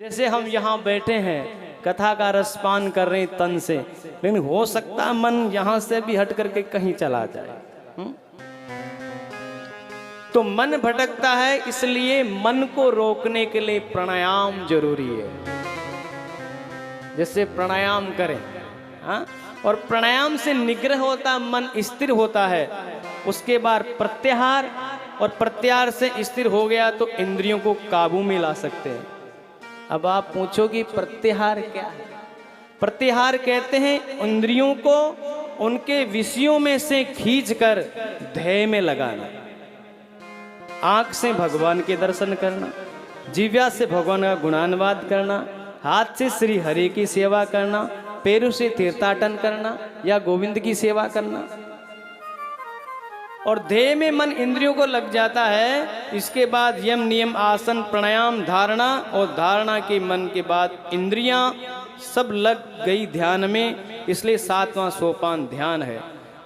जैसे हम यहाँ बैठे हैं कथा का रसपान कर रहे हैं तन से, लेकिन हो सकता है मन यहाँ से भी हट करके कहीं चला जाए। तो मन भटकता है, इसलिए मन को रोकने के लिए प्राणायाम जरूरी है। जैसे प्राणायाम करें, हाँ, और प्राणायाम से निग्रह होता है, मन स्थिर होता है। उसके बाद प्रत्याहार, और प्रत्याहार से स्थिर हो गया तो इंद्रियों को काबू में ला सकते हैं। अब आप पूछोगे प्रत्याहार क्या है? प्रत्याहार कहते हैं इंद्रियों को उनके विषयों में से खींचकर ध्येय में लगाना। आंख से भगवान के दर्शन करना, जिह्वा से भगवान का गुणानुवाद करना, हाथ से श्री हरि की सेवा करना, पैरों से तीर्थाटन करना या गोविंद की सेवा करना। और ध्येय में मन इंद्रियों को लग जाता है। इसके बाद यम नियम आसन प्राणायाम धारणा, और धारणा के मन के बाद इंद्रियां सब लग गई ध्यान में, इसलिए 7वां सोपान ध्यान है।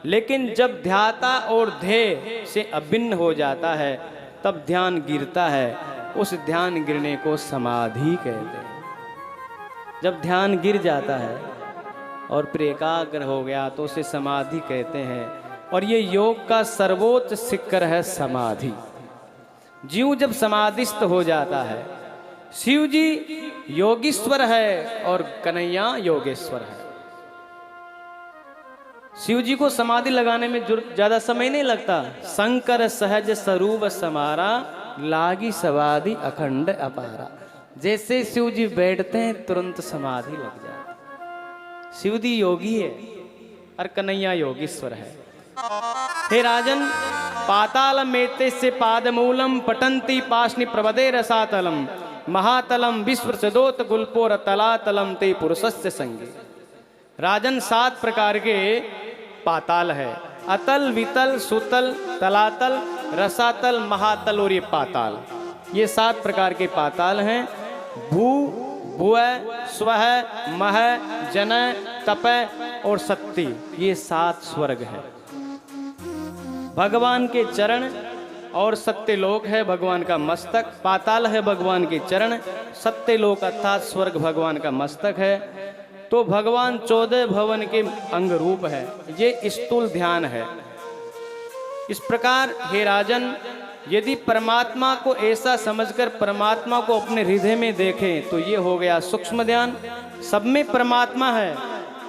लेकिन जब ध्याता और ध्येय से अभिन्न हो जाता है तब ध्यान गिरता है। उस ध्यान गिरने को समाधि कहते हैं। जब ध्यान गिर जाता है और फिर एकाग्र हो गया तो उसे समाधि कहते हैं। और ये योग का सर्वोच्च शिखर है समाधि। जीव जब समाधिस्थ हो जाता है, शिव जी योगीश्वर है और कन्हैया योगेश्वर है। शिव जी को समाधि लगाने में ज्यादा समय नहीं लगता। शंकर सहज स्वरूप समारा, लागी समाधि अखंड अपारा। जैसे शिव जी बैठते हैं तुरंत समाधि लग जाती। शिव जी योगी है और कन्हैया योगीश्वर है। हे राजन, पाताल मेते से पादमूलम पटंती पाशनि प्रवदे रसातलम महातलम विश्व सदोत गुल्पोर तलातलम ते पुरुषस्य संगे। राजन 7 प्रकार के पाताल है। अतल, वितल, सुतल, तलातल, रसातल, महातल और ये पाताल। ये 7 प्रकार के पाताल हैं। भू, भुवः, स्वः, मह, जनः, तपः और सत्ति, ये 7 स्वर्ग है। भगवान के चरण और सत्यलोक है भगवान का मस्तक। पाताल है भगवान के चरण, सत्यलोक अर्थात स्वर्ग भगवान का मस्तक है। तो भगवान 14 भवन के अंग रूप है। ये स्थूल ध्यान है। इस प्रकार हे राजन, यदि परमात्मा को ऐसा समझकर परमात्मा को अपने हृदय में देखें तो ये हो गया सूक्ष्म ध्यान। सब में परमात्मा है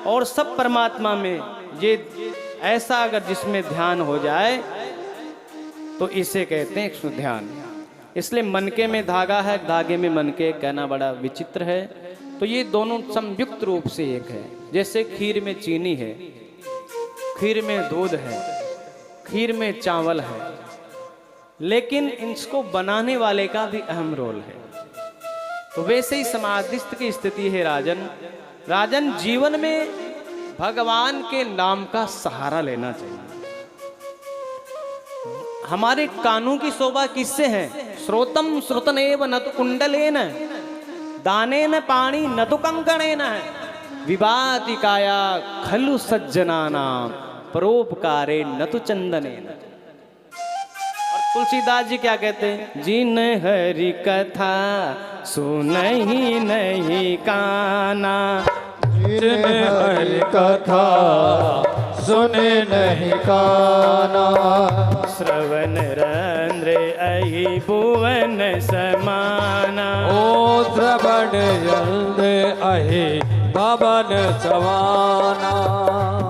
और सब परमात्मा में, ये ऐसा अगर जिसमें ध्यान हो जाए तो इसे कहते हैं सूक्ष्म ध्यान। इसलिए मनके में धागा है, धागे में मनके कहना बड़ा विचित्र है। तो ये दोनों संयुक्त रूप से एक है। जैसे खीर में चीनी है, खीर में दूध है, खीर में चावल है, लेकिन इसको बनाने वाले का भी अहम रोल है। तो वैसे ही समाधिस्थ की स्थिति है राजन। राजन, जीवन में भगवान के नाम का सहारा लेना चाहिए। हमारे कानों की शोभा किससे है? श्रोतम श्रुतनेव न तो कुंडलेन, दानेन पाणी न तो कंकणेन, विभाति काया खलु सज्जनानां, परोपकारे न तो चंदनेन। और तुलसीदास जी क्या कहते हैं? जिन हरि कथा सुनहि नहीं काना, जिन हरि कथा सुने नहीं काना, श्रवण रंध्र अहि भुवन समाना। ओ श्रवण रंध्र अहि भवन समाना।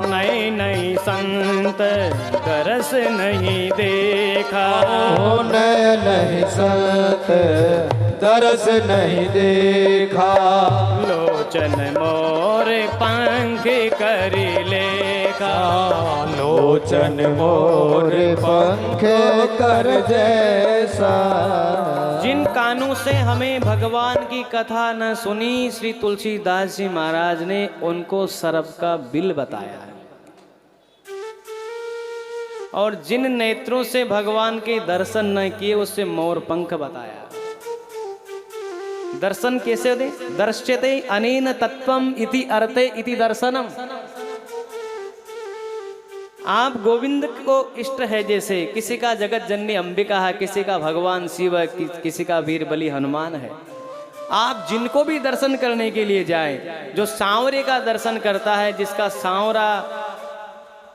नई नई संत दरस नहीं देखा, ओ नय नहीं संत दरस नहीं देखा। लोचन मोर पंख करी लेखा, लोचन मोर पंख कर जैसा। जिन कानों से हमें भगवान की कथा न सुनी, श्री तुलसीदास जी महाराज ने उनको सरप का बिल बताया है। और जिन नेत्रों से भगवान के दर्शन न किए उससे मोर पंख बताया। दर्शन कैसे होते? दर्श्यते अनेन तत्वम इति अर्थे इति दर्शनम। आप गोविंद को इष्ट है। जैसे किसी का जगत जननी अंबिका है, किसी का भगवान शिव है, किसी का वीर बलि हनुमान है। आप जिनको भी दर्शन करने के लिए जाएं, जो सांवरे का दर्शन करता है, जिसका सांवरा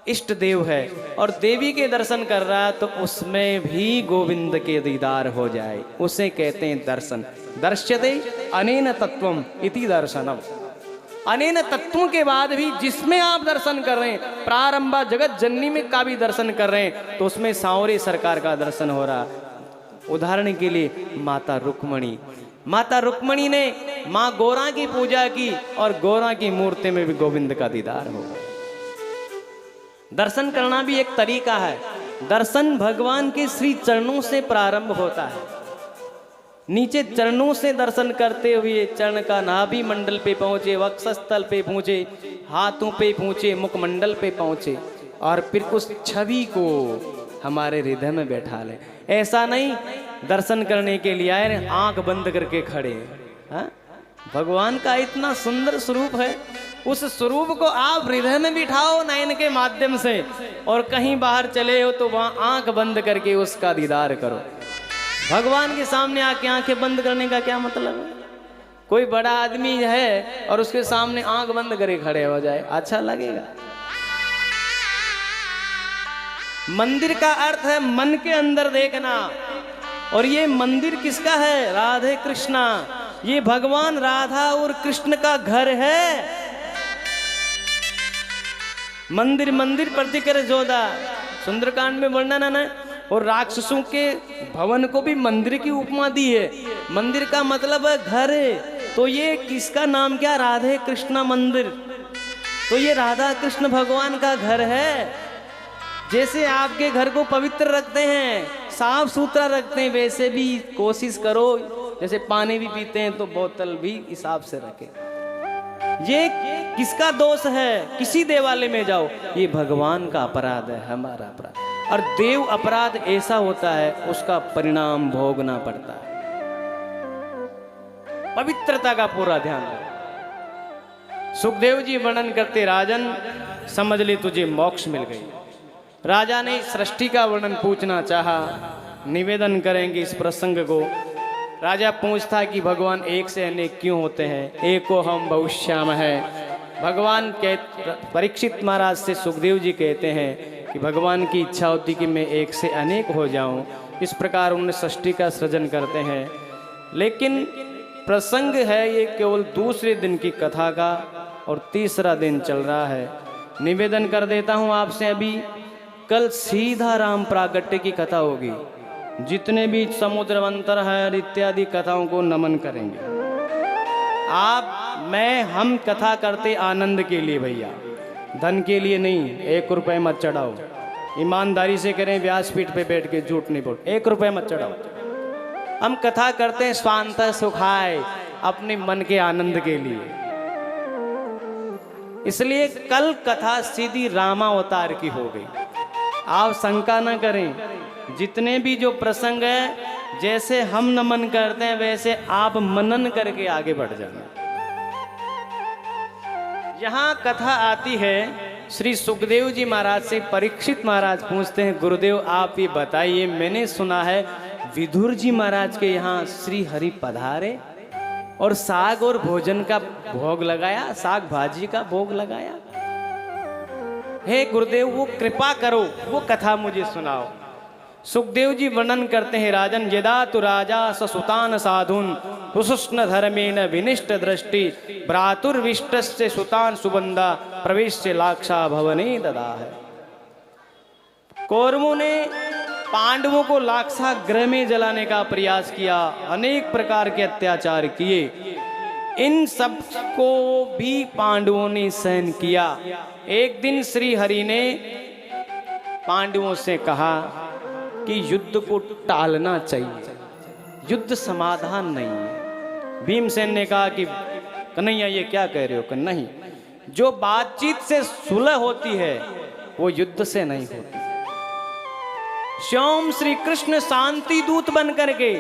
इष्ट देव है और देवी के दर्शन कर रहा है, तो उसमें भी गोविंद के दीदार हो जाए, उसे कहते हैं दर्शन। दर्श्यते अनेन तत्वम इति दर्शनम। अनेन तत्वों के बाद भी जिसमें आप दर्शन कर रहे हैं, प्रारंभा जगत जननी में का भी दर्शन कर रहे हैं, तो उसमें सांवरे सरकार का दर्शन हो रहा। उदाहरण के लिए माता रुक्मणी, माता रुक्मणी ने माँ गौरा की पूजा की और गौरा की मूर्ति में भी गोविंद का दीदार होगा। दर्शन करना भी एक तरीका है। दर्शन भगवान के श्री चरणों से प्रारंभ होता है। नीचे चरणों से दर्शन करते हुए चरण का नाभि मंडल पे पहुंचे, वक्षस्थल पे पहुंचे, हाथों पे पहुंचे, मुखमंडल पे पहुंचे और फिर उस छवि को हमारे हृदय में बैठा ले। ऐसा नहीं दर्शन करने के लिए आए आंख बंद करके खड़े हैं। भगवान का इतना सुंदर स्वरूप है, उस स्वरूप को आप हृदय में बिठाओ नयन के माध्यम से, और कहीं बाहर चले हो तो वहां आंख बंद करके उसका दीदार करो। भगवान के सामने आके आंखें बंद करने का क्या मतलब है? कोई बड़ा आदमी है और उसके सामने आंख बंद करे खड़े हो जाए, अच्छा लगेगा? मंदिर का अर्थ है मन के अंदर देखना, और ये मंदिर किसका है? राधे कृष्णा। ये भगवान राधा और कृष्ण का घर है। मंदिर मंदिर प्रतिकर जोदा, सुंदरकांड में वर्णन है। और राक्षसों के भवन को भी मंदिर की उपमा दी है। मंदिर का मतलब है घर है, तो ये किसका नाम क्या? राधे कृष्णा मंदिर। तो ये राधा कृष्ण भगवान का घर है। जैसे आपके घर को पवित्र रखते हैं, साफ सुथरा रखते हैं, वैसे भी कोशिश करो, जैसे पानी भी पीते हैं तो बोतल भी हिसाब से रखें। ये किसका दोष है? किसी देवालय में जाओ, ये भगवान का अपराध है, हमारा अपराध। और देव अपराध ऐसा होता है, उसका परिणाम भोगना पड़ता है। पवित्रता का पूरा ध्यान रखो। सुखदेव जी वर्णन करते, राजन समझ ले तुझे मोक्ष मिल गई। राजा ने सृष्टि का वर्णन पूछना चाहा, निवेदन करेंगे इस प्रसंग को। राजा पूछता कि भगवान एक से अनेक क्यों होते हैं? एको हम बहुश्याम है। भगवान परीक्षित महाराज से सुखदेव जी कहते हैं कि भगवान की इच्छा होती कि मैं एक से अनेक हो जाऊं। इस प्रकार उन्हें सृष्टि का सृजन करते हैं। लेकिन प्रसंग है ये केवल दूसरे दिन की कथा का, और तीसरा दिन चल रहा है। निवेदन कर देता हूं आपसे, अभी कल सीधा राम प्रागट्य की कथा होगी। जितने भी समुद्र मंथन है इत्यादि कथाओं को नमन करेंगे। हम कथा करते आनंद के लिए भैया, धन के लिए नहीं। 1 रुपए मत चढ़ाओ, ईमानदारी से करें, व्यासपीठ पे बैठ के झूठ नहीं बोल। 1 रुपए मत चढ़ाओ। हम कथा करते हैं स्वांत सुखाय, अपने मन के आनंद के लिए। इसलिए कल कथा सीधी रामावतार की हो गई। आप शंका न करें, जितने भी जो प्रसंग है, जैसे हम नमन करते हैं वैसे आप मनन करके आगे बढ़ जाना। यहाँ कथा आती है, श्री सुखदेव जी महाराज से परीक्षित महाराज पूछते हैं, गुरुदेव आप ये बताइए, मैंने सुना है विदुर जी महाराज के यहाँ श्री हरि पधारे और साग और भोजन का भोग लगाया, साग भाजी का भोग लगाया। हे गुरुदेव वो कृपा करो, वो कथा मुझे सुनाओ। सुखदेव जी वर्णन करते हैं, राजन यदा तु राजा ससुतान साधुन हुसुष्ण धर्मेण विनिष्ट दृष्टि भ्रातुर्विष्टस्य सुतान सुबंधा प्रवेश्य लाक्षा भवने ददा है। कौरवों ने पांडवों को लाक्षा गृह में जलाने का प्रयास किया, अनेक प्रकार के अत्याचार किए। इन सब को भी पांडवों ने सहन किया। एक दिन श्री हरि ने पांडवों से कहा कि युद्ध को टालना चाहिए, युद्ध समाधान नहीं है। भीमसेन ने कहा कि कन्हैया ये क्या कह रहे हो? कि नहीं, जो बातचीत से सुलह होती है वो युद्ध से नहीं होती। स्वयं श्री कृष्ण शांति दूत बन करके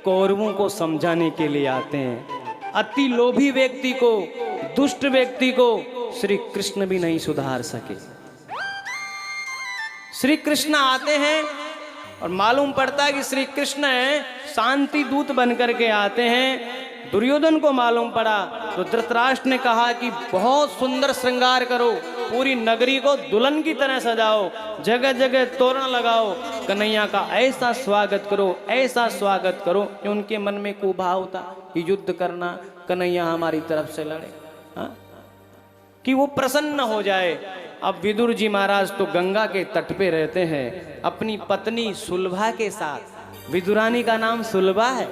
कौरवों को समझाने के लिए आते हैं। अति लोभी व्यक्ति को, दुष्ट व्यक्ति को श्री कृष्ण भी नहीं सुधार सके। श्री कृष्ण आते हैं और मालूम पड़ता है कि श्री कृष्ण शांति दूत बन करके आते हैं। दुर्योधन को मालूम पड़ा तो धृतराष्ट्र ने कहा कि बहुत सुंदर श्रृंगार करो, पूरी नगरी को दुल्हन की तरह सजाओ, जगह जगह तोरण लगाओ, कन्हैया का ऐसा स्वागत करो, ऐसा स्वागत करो कि उनके मन में कुभाव था कि युद्ध करना, कन्हैया हमारी तरफ से लड़े, हाँ? कि वो प्रसन्न हो जाए। अब विदुर जी महाराज तो गंगा के तट पे रहते हैं अपनी पत्नी सुलभा के साथ। विदुरानी का नाम सुलभा है।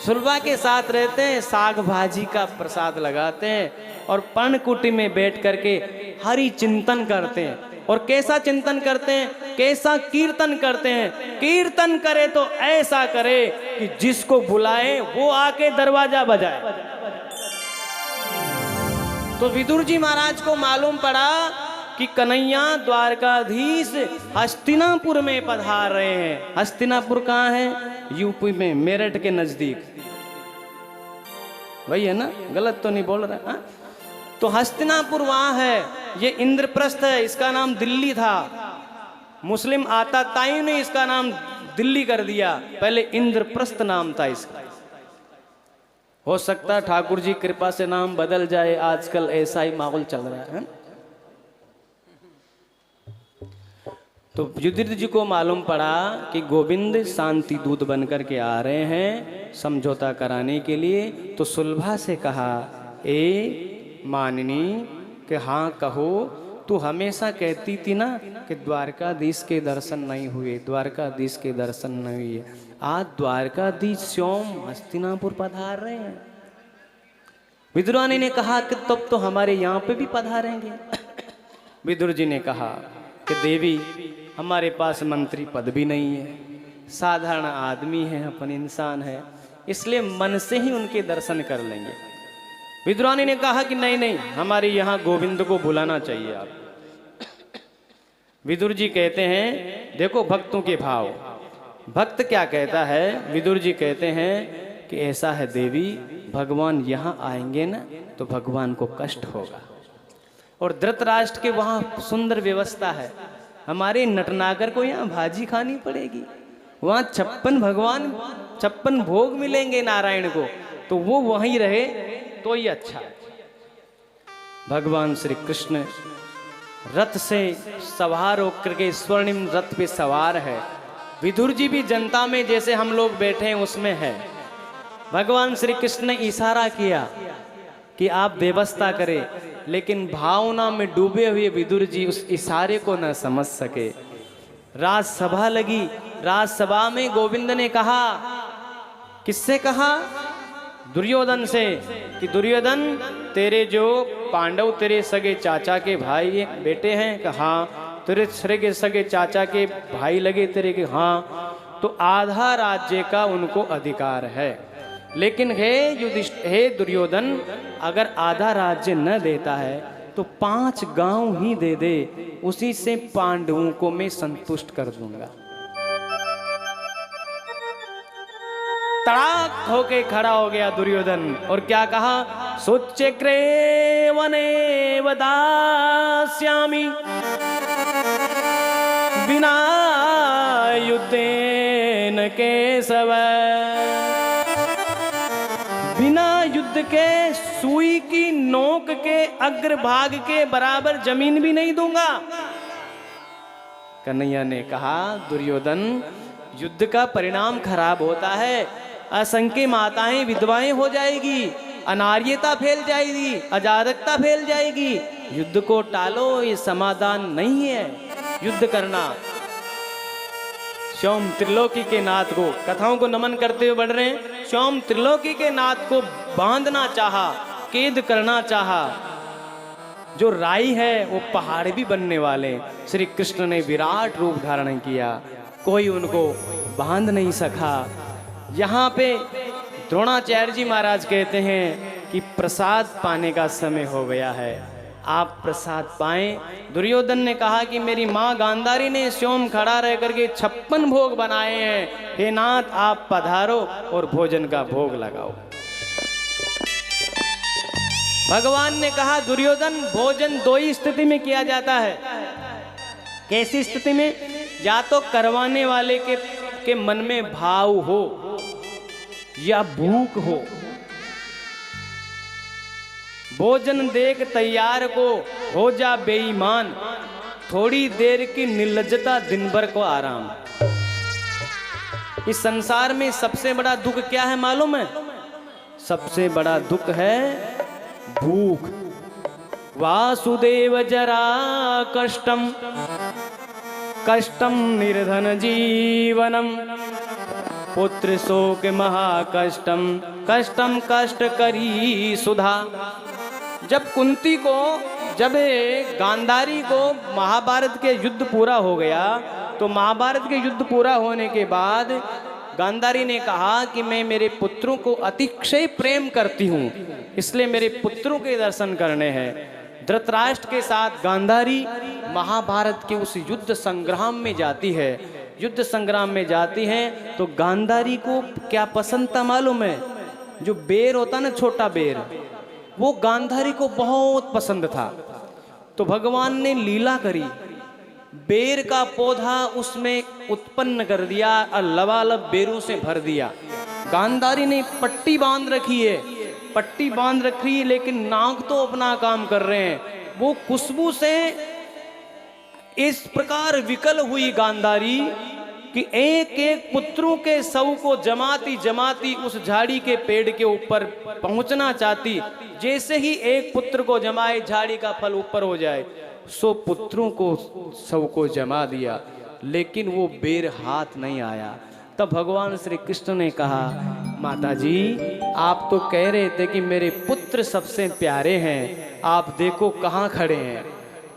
सुलभा के साथ रहते हैं, साग भाजी का प्रसाद लगाते हैं और पर्णकुटी में बैठ करके हरि चिंतन करते हैं। और कैसा चिंतन करते हैं, कैसा कीर्तन करते हैं। कीर्तन करे तो ऐसा करे कि जिसको बुलाए वो आके दरवाजा बजाए। तो विदुर जी महाराज को मालूम पड़ा कि कन्हैया द्वारकाधीश हस्तिनापुर में पधार रहे हैं। हस्तिनापुर कहाँ है? यूपी में, मेरठ के नजदीक। वही है ना, गलत तो नहीं बोल रहा? हाँ? तो हस्तिनापुर वहां है। ये इंद्रप्रस्थ है, इसका नाम दिल्ली था। मुस्लिम आताताई ने इसका नाम दिल्ली कर दिया, पहले इंद्रप्रस्थ नाम था इसका। हो सकता है ठाकुर जी कृपा से नाम बदल जाए, आजकल ऐसा ही माहौल चल रहा है। तो युधिष्ठिर जी को मालूम पड़ा कि गोविंद शांति दूत बनकर के आ रहे हैं समझौता कराने के लिए। तो सुलभा से कहा, ए माननी कि हाँ कहो, तू हमेशा कहती थी ना कि द्वारकाधीश के दर्शन नहीं हुए, द्वारकाधीश के दर्शन नहीं हुए। आज द्वारकाधीश स्वयं हस्तिनापुर पधार रहे हैं। विदुरानी ने कहा कि तब तो हमारे यहाँ पे भी पधारेंगे। विदुर जी ने कहा कि देवी, हमारे पास मंत्री पद भी नहीं है, साधारण आदमी है, अपन इंसान है, इसलिए मन से ही उनके दर्शन कर लेंगे। विदुरानी ने कहा कि नहीं नहीं, हमारे यहाँ गोविंद को बुलाना चाहिए आप। विदुर जी कहते हैं, देखो भक्तों के भाव। भक्त क्या कहता है? विदुर जी कहते हैं कि ऐसा है देवी, भगवान यहाँ आएंगे ना तो भगवान को कष्ट होगा। और धृतराष्ट्र के वहाँ सुंदर व्यवस्था है, हमारे नटनागर को यहाँ भाजी खानी पड़ेगी, वहाँ 56 भोग मिलेंगे नारायण को, तो वो वहीं रहे तो ही अच्छा। भगवान श्री कृष्ण रथ से सवार होकर के स्वर्णिम रथ पे सवार है। विदुर जी भी जनता में जैसे हम लोग बैठे हैं उसमें है। भगवान श्री कृष्ण ने इशारा किया कि आप व्यवस्था करें, लेकिन भावना में डूबे हुए विदुर जी उस इशारे को न समझ सके। राजसभा लगी, राजसभा में गोविंद ने कहा, किससे कहा? दुर्योधन से, कि दुर्योधन तेरे जो पांडव तेरे सगे चाचा के भाई बेटे हैं? कि हाँ। तेरे सगे चाचा के भाई लगे तेरे के? हाँ। तो आधा राज्य का उनको अधिकार है, लेकिन हे दुर्योधन, अगर आधा राज्य न देता है तो 5 गांव ही दे दे, उसी से पांडवों को मैं संतुष्ट कर दूंगा। तड़ाक होके खड़ा हो गया दुर्योधन और क्या कहा? सुचक्रे वने वदास्यामि बिना युद्धेन केशव। बिना युद्ध के सुई की नोक के अग्रभाग के बराबर जमीन भी नहीं दूंगा। कन्हैया ने कहा, दुर्योधन, युद्ध का परिणाम खराब होता है, असंख्य माताएं विधवाएं हो जाएगी, अनार्यता फैल जाएगी, अजारकता फैल जाएगी। युद्ध को टालो, ये समाधान नहीं है युद्ध करना। स्वयं त्रिलोकी के नाथ को, कथाओं को नमन करते हुए बढ़ रहे हैं, स्वयं त्रिलोकी के नाथ को बांधना चाहा, कैद करना चाहा। जो राई है वो पहाड़ भी बनने वाले। श्री कृष्ण ने विराट रूप धारण किया, कोई उनको बांध नहीं सका। यहाँ पे द्रोणाचार्य जी महाराज कहते हैं कि प्रसाद पाने का समय हो गया है, आप प्रसाद पाएं। दुर्योधन ने कहा कि मेरी माँ गांधारी ने स्वयं खड़ा रह करके 56 भोग बनाए हैं, हे नाथ आप पधारो और भोजन का भोग लगाओ। भगवान ने कहा, दुर्योधन, भोजन 2 ही स्थिति में किया जाता है। कैसी स्थिति में? या तो करवाने वाले के मन में भाव हो, या भूख भोजन देख तैयार को हो जा बेईमान, थोड़ी देर की निर्लज्जता दिन भर को आराम। इस संसार में सबसे बड़ा दुख क्या है मालूम है? सबसे बड़ा दुख है भूख। वासुदेव जरा कष्टम कष्टम निर्धन जीवनम, पुत्र शोक महाकष्टम कष्टम कष्ट करी सुधा। जब कुंती को, जब गांधारी को महाभारत के युद्ध पूरा हो गया, तो महाभारत के युद्ध पूरा होने के बाद गांधारी ने कहा कि मैं मेरे पुत्रों को अतिशय प्रेम करती हूँ, इसलिए मेरे पुत्रों के दर्शन करने हैं। धृतराष्ट्र के साथ गांधारी महाभारत के उस युद्ध संग्राम में जाती है। युद्ध संग्राम में जाती हैं तो गांधारी को क्या पसंद था मालूम है? जो बेर होता ना, छोटा बेर, वो गांधारी को बहुत पसंद था। तो भगवान ने लीला करी, बेर का पौधा उसमें उत्पन्न कर दिया और लबालब बेरों से भर दिया। गांधारी ने पट्टी बांध रखी है, पट्टी बांध रखी है, लेकिन नाग तो अपना काम कर रहे हैं। वो खुशबू से इस प्रकार विकल हुई गांधारी कि एक एक पुत्रों के शव को जमाती जमाती उस झाड़ी के पेड़ के ऊपर पहुंचना चाहती। जैसे ही एक पुत्र को जमाए, झाड़ी का फल ऊपर हो जाए, 100 पुत्रों को शव को जमा दिया, लेकिन वो बेर हाथ नहीं आया। तब भगवान श्री कृष्ण ने कहा, माता जी आप तो कह रहे थे कि मेरे पुत्र सबसे प्यारे हैं, आप देखो कहाँ खड़े हैं।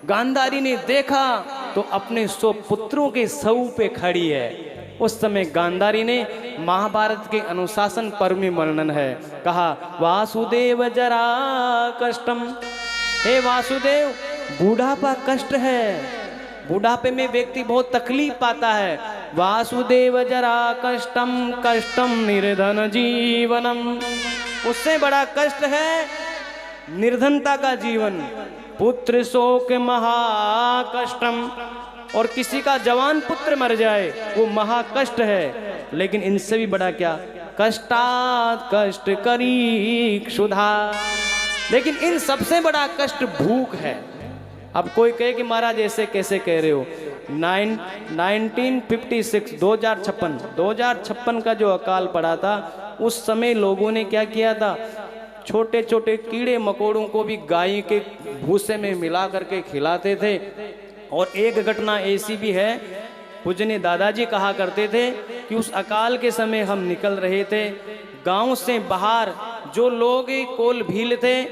गांधारी ने देखा तो अपने 100 पुत्रों के शव पे खड़ी है। उस समय गांधारी ने, महाभारत के अनुशासन पर्व में वर्णन है, कहा वासुदेव जरा कष्टम, हे वासुदेव बूढ़ापा कष्ट है, बुढ़ापे में व्यक्ति बहुत तकलीफ पाता है। वासुदेव जरा कष्टम कष्टम निर्धन जीवनम, उससे बड़ा कष्ट है निर्धनता का जीवन। पुत्र शोक महाकष्टम, और किसी का जवान पुत्र मर जाए वो महाकष्ट है। लेकिन इनसे भी बड़ा क्या? कष्टात् कष्ट करी क्षुधा। लेकिन इन सबसे बड़ा कष्ट भूख है। अब कोई कहे कि महाराज ऐसे कैसे कह रहे हो? 1956 2056 का जो अकाल पड़ा था, उस समय लोगों ने क्या किया था? छोटे छोटे कीड़े मकोड़ों को भी गाय के भूसे में मिला करके खिलाते थे। और एक घटना ऐसी भी है, पूजनीय दादाजी कहा करते थे कि उस अकाल के समय हम निकल रहे थे, गांव से बाहर जो लोग कोल भील थे,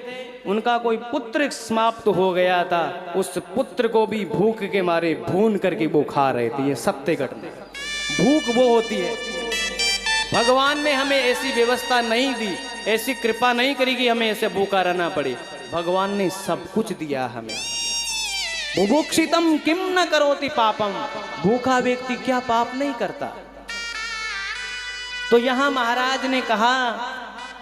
उनका कोई पुत्र समाप्त हो गया था, उस पुत्र को भी भूख के मारे भून करके वो खा रहे थे। ये सत्य घटना। भूख वो होती है। भगवान ने हमें ऐसी व्यवस्था नहीं दी, ऐसी कृपा नहीं करी कि हमें ऐसे भूखा रहना पड़े। भगवान ने सब कुछ दिया हमें। बुभुक्षितम किम न करोति पापम, भूखा व्यक्ति क्या पाप नहीं करता। तो यहां महाराज ने कहा,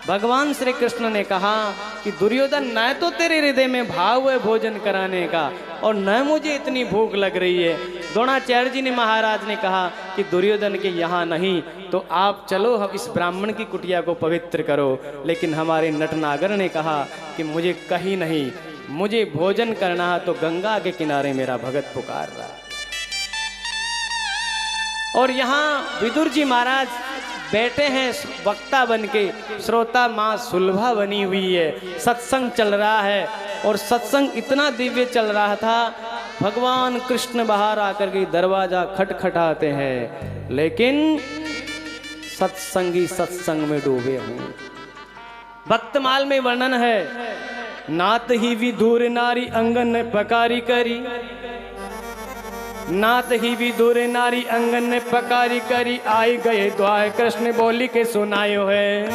भगवान श्री कृष्ण ने कहा कि दुर्योधन, न तो तेरे हृदय में भाव है भोजन कराने का, और न मुझे इतनी भूख लग रही है। द्रोणाचार्य जी ने, महाराज ने कहा कि दुर्योधन के यहाँ नहीं, तो आप चलो हम इस ब्राह्मण की कुटिया को पवित्र करो। लेकिन हमारे नटनागर ने कहा कि मुझे कहीं नहीं, मुझे भोजन करना है तो गंगा के किनारे मेरा भगत पुकार रहा। और यहाँ विदुर जी महाराज बैठे हैं वक्ता बन के, श्रोता माँ सुलभा बनी हुई है, सत्संग चल रहा है। और सत्संग इतना दिव्य चल रहा था, भगवान कृष्ण बाहर आकर के दरवाजा खटखटाते हैं, लेकिन सत्संगी सत्संग में डूबे हुए। भक्तमाल में वर्णन है, नात ही विधुर नारी अंगन पकारी करी, नात ही विधुर नारी अंगन ने पकारी करी, आई गए द्वार कृष्ण बोली के सुनायो है,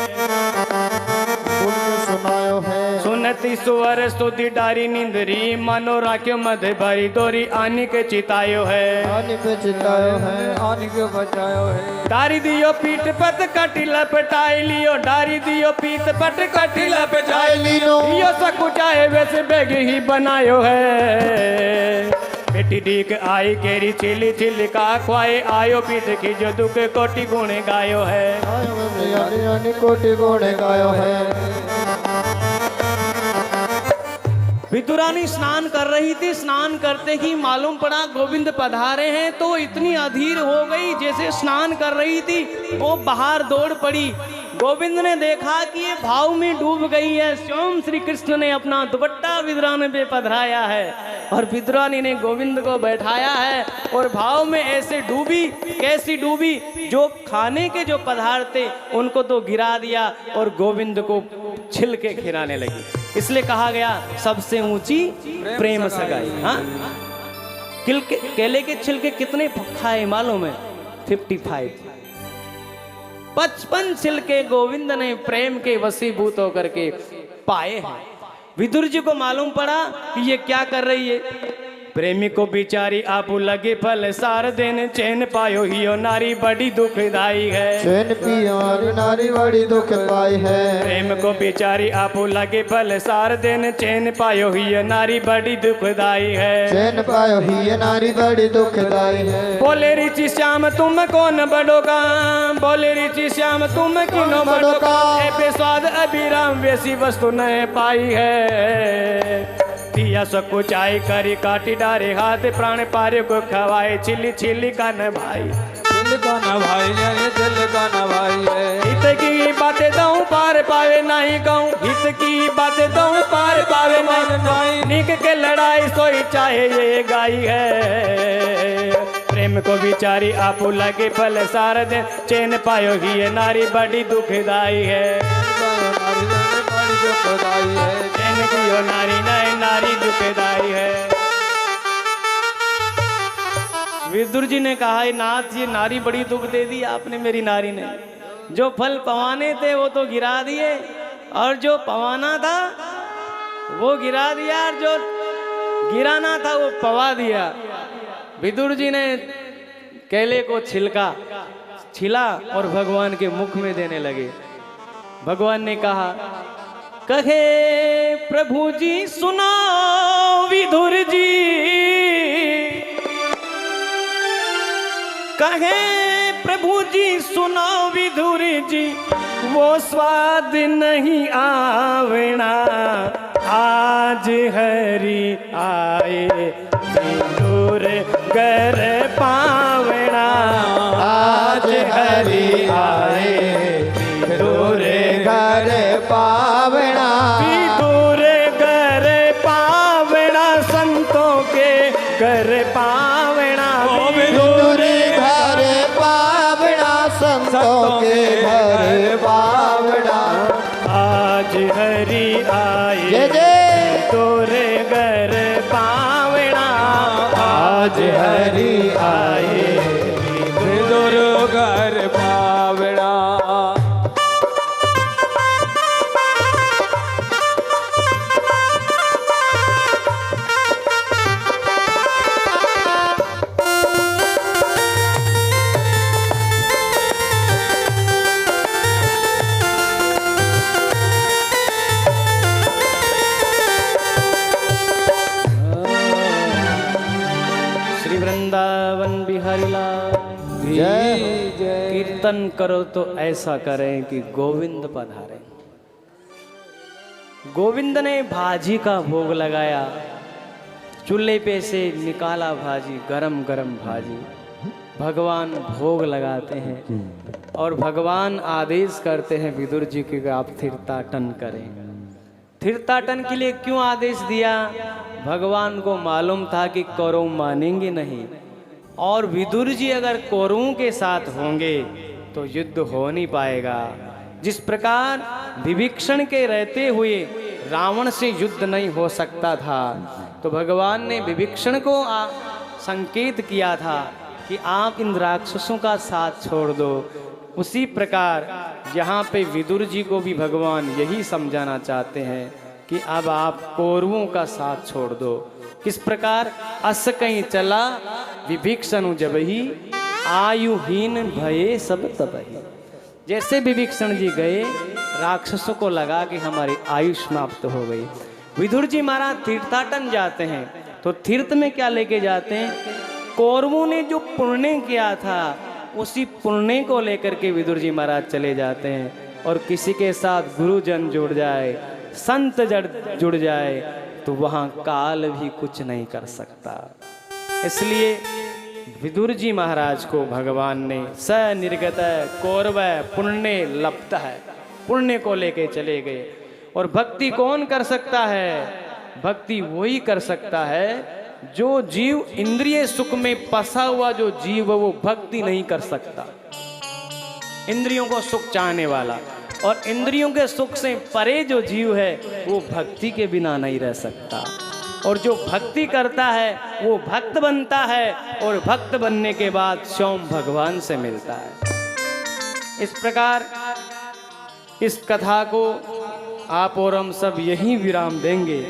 सुनायो है। सुनती सुवर स्तुति डारी निंदरी, मानो राख्यो मध भरी दोरी, आनी के चितायो है, आनी पे चितायो है, आनी के बचायो है। डारी दियो पीठ पट कटी लपटाई लियो, डारी दियो पीठ पट कटी लपटाई लियो, यो सकुचाए वैसे बेग ही बनायो है। बेटी डीक आई केरी चिली चिली का खुआए आयो पीठ की जो दुख कोटि गुण गायो है। कोटि गुण गायो है। विदुरानी स्नान कर रही थी, स्नान करते ही मालूम पड़ा गोविंद पधारे हैं, तो इतनी अधीर हो गई जैसे स्नान कर रही थी वो बाहर दौड़ पड़ी। गोविंद ने देखा कि ये भाव में डूब गई है। स्वयं श्री कृष्ण ने अपना दुपट्टा विदुरानी पे पधराया है और विदुरानी ने गोविंद को बैठाया है और भाव में ऐसे डूबी। कैसी डूबी? जो खाने के जो पदार्थ थे उनको तो गिरा दिया और गोविंद को छिलके खिलाने लगी। इसलिए कहा गया सबसे ऊंची प्रेम सगाई। हाँ, केले के छिलके कितने खाए मालूम है? 55 छिलके गोविंद ने प्रेम के वशीभूत होकर के पाए हैं। विदुर जी को मालूम पड़ा कि ये क्या कर रही है। प्रेमी को बिचारी आपू लगे फल सार दिन चैन पायो हियो नारी बड़ी दुखदाई है। चैन पियो नारी बड़ी दुख पाई है। प्रेम को बिचारी आपू लगे फल सार दिन चैन पायो हियो नारी बड़ी दुखदाई है। चैन पायो हियो नारी बड़ी दुखदाई है। बोले ऋषि श्याम तुम कौन बड़ोगा, बोले ऋषि श्याम तुम किनो बड़ोगा, ऐसे स्वाद अभिराम वैसी वस्तु न पाई है। दिया सब कुछ आई करी काटी डारे हाथ प्राण पारे को खवाए छिली छिली का न भाई। दिल का न भाई है, दिल का न भाई है। हित की बातें दऊं पार पावे नहीं कहूं, हित की बातें दऊं पार पावे नहीं। निक के लड़ाई सोई चाहे ये गाई है। प्रेम को बिचारी आपू लगे फल सार दे चैन पायो ही ये नारी बड़ी दुखदाई है। चैन की यो नारी नए नारी दुखदाई है। विदुर जी ने कहा नाथ ये नारी बड़ी दुख दे दी आपने मेरी नारी ने। जो फल पवाने थे वो तो गिरा दिए और जो पवाना था वो गिरा दिया और जो गिराना था वो पवा दिया। विदुर जी ने केले को छिला और भगवान के मुख में देने लगे। भगवान ने कहा कहे प्रभु जी सुनो विदुर जी, कहे प्रभु जी सुनो विदुर जी, वो स्वाद नहीं आवना आज हरि आए विदुर घर पावना। आज हरि आए विदुर घर पावना। विदुर घर पावना संतों के घर पावना। विदुर घर पावना संतों के घर पावना। आज हरि आए जय जय विदुर घर पावना। आज हरि आए विदुर घर पावना। वृंदावन बिहारी लाल जय जय। कीर्तन करो तो ऐसा करें कि गोविंद पधारे। गोविंद ने भाजी का भोग लगाया, चूल्हे पे से निकाला भाजी, गरम गरम भाजी। भगवान भोग लगाते हैं और भगवान आदेश करते हैं विदुर जी कि आप तीर्थाटन करें। तीर्थाटन के लिए क्यों आदेश दिया? भगवान को मालूम था कि कौरव मानेंगे नहीं और विदुर जी अगर कौरवों के साथ होंगे तो युद्ध हो नहीं पाएगा। जिस प्रकार विभीषण के रहते हुए रावण से युद्ध नहीं हो सकता था, तो भगवान ने विभीषण को संकेत किया था कि आप इन राक्षसों का साथ छोड़ दो। उसी प्रकार यहाँ पे विदुर जी को भी भगवान यही समझाना चाहते हैं कि अब आप कौरवों का साथ छोड़ दो। किस प्रकार? अस कहीं चला विभीषण जब ही आयुहीन भये सब तबही। जैसे विभीषण जी गए, राक्षसों को लगा कि हमारी आयु समाप्त हो गई। विदुर जी महाराज तीर्थाटन जाते हैं तो तीर्थ में क्या लेके जाते हैं? कौरवों ने जो पुण्य किया था उसी पुण्य को लेकर के विदुर जी महाराज चले जाते हैं। और किसी के साथ गुरुजन जुड़ जाए, संत जुड़ जाए, तो वहाँ काल भी कुछ नहीं कर सकता। इसलिए विदुर जी महाराज को भगवान ने स निर्गत कौरव पुण्य लप्त है, पुण्य को लेके चले गए। और भक्ति कौन कर सकता है? भक्ति वही कर सकता है जो जीव इंद्रिय सुख में फंसा हुआ जो जीव वो भक्ति नहीं कर सकता। इंद्रियों को सुख चाहने वाला और इंद्रियों के सुख से परे जो जीव है वो भक्ति के बिना नहीं रह सकता। और जो भक्ति करता है वो भक्त बनता है और भक्त बनने के बाद स्वयं भगवान से मिलता है। इस प्रकार इस कथा को आप और हम सब यही विराम देंगे।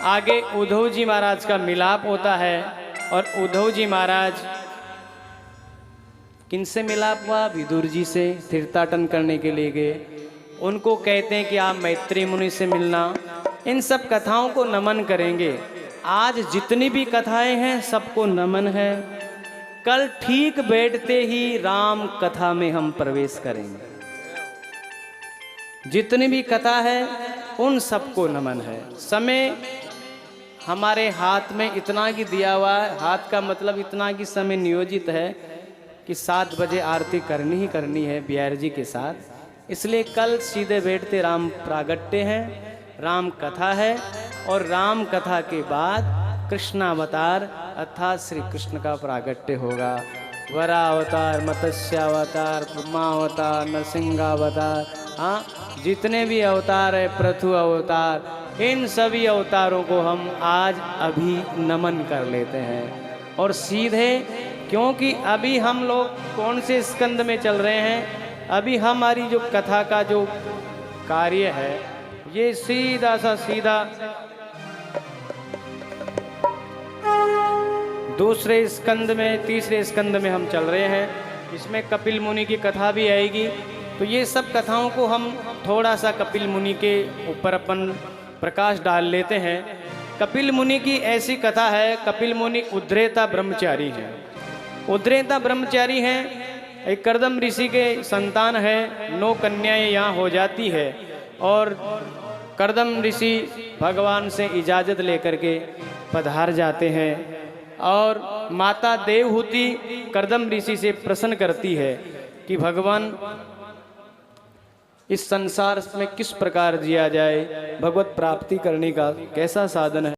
आगे उद्धव जी महाराज का मिलाप होता है और उद्धव जी महाराज किनसे मिलाप हुआ? विदुर जी से तीर्थाटन करने के लिए गए। उनको कहते हैं कि आप मैत्री मुनि से मिलना। इन सब कथाओं को नमन करेंगे। आज जितनी भी कथाएं हैं सबको नमन है। कल ठीक बैठते ही राम कथा में हम प्रवेश करेंगे। जितनी भी कथा है उन सबको नमन है। समय हमारे हाथ में इतना की दिया हुआ है, हाथ का मतलब इतना कि समय नियोजित है कि 7 बजे आरती करनी ही करनी है बिहार जी के साथ। इसलिए कल सीधे बैठते राम प्रागट्य है, राम कथा है और राम कथा के बाद कृष्णावतार अर्थात श्री कृष्ण का प्रागट्य होगा। वरावतार, मत्स्यावतार, ब्रह्मावतार, नरसिंहावतार, हाँ जितने भी अवतार है, पृथु अवतार, इन सभी अवतारों को हम आज अभी नमन कर लेते हैं। और सीधे, क्योंकि अभी हम लोग कौन से स्कंद में चल रहे हैं? अभी हमारी जो कथा का जो कार्य है ये सीधा सा सीधा दूसरे स्कंद में, तीसरे स्कंद में हम चल रहे हैं। इसमें कपिल मुनि की कथा भी आएगी। तो ये सब कथाओं को हम थोड़ा सा कपिल मुनि के ऊपर अपन प्रकाश डाल लेते हैं। कपिल मुनि की ऐसी कथा है, कपिल मुनि उद्रेता ब्रह्मचारी हैं। उद्रेता ब्रह्मचारी हैं, एक कर्दम ऋषि के संतान है। 9 कन्याएं यहाँ हो जाती है और कर्दम ऋषि भगवान से इजाज़त लेकर के पधार जाते हैं। और माता देवहूति कर्दम ऋषि से प्रश्न करती है कि भगवान इस संसार में किस प्रकार जिया जाए, भगवत प्राप्ति करने का कैसा साधन है।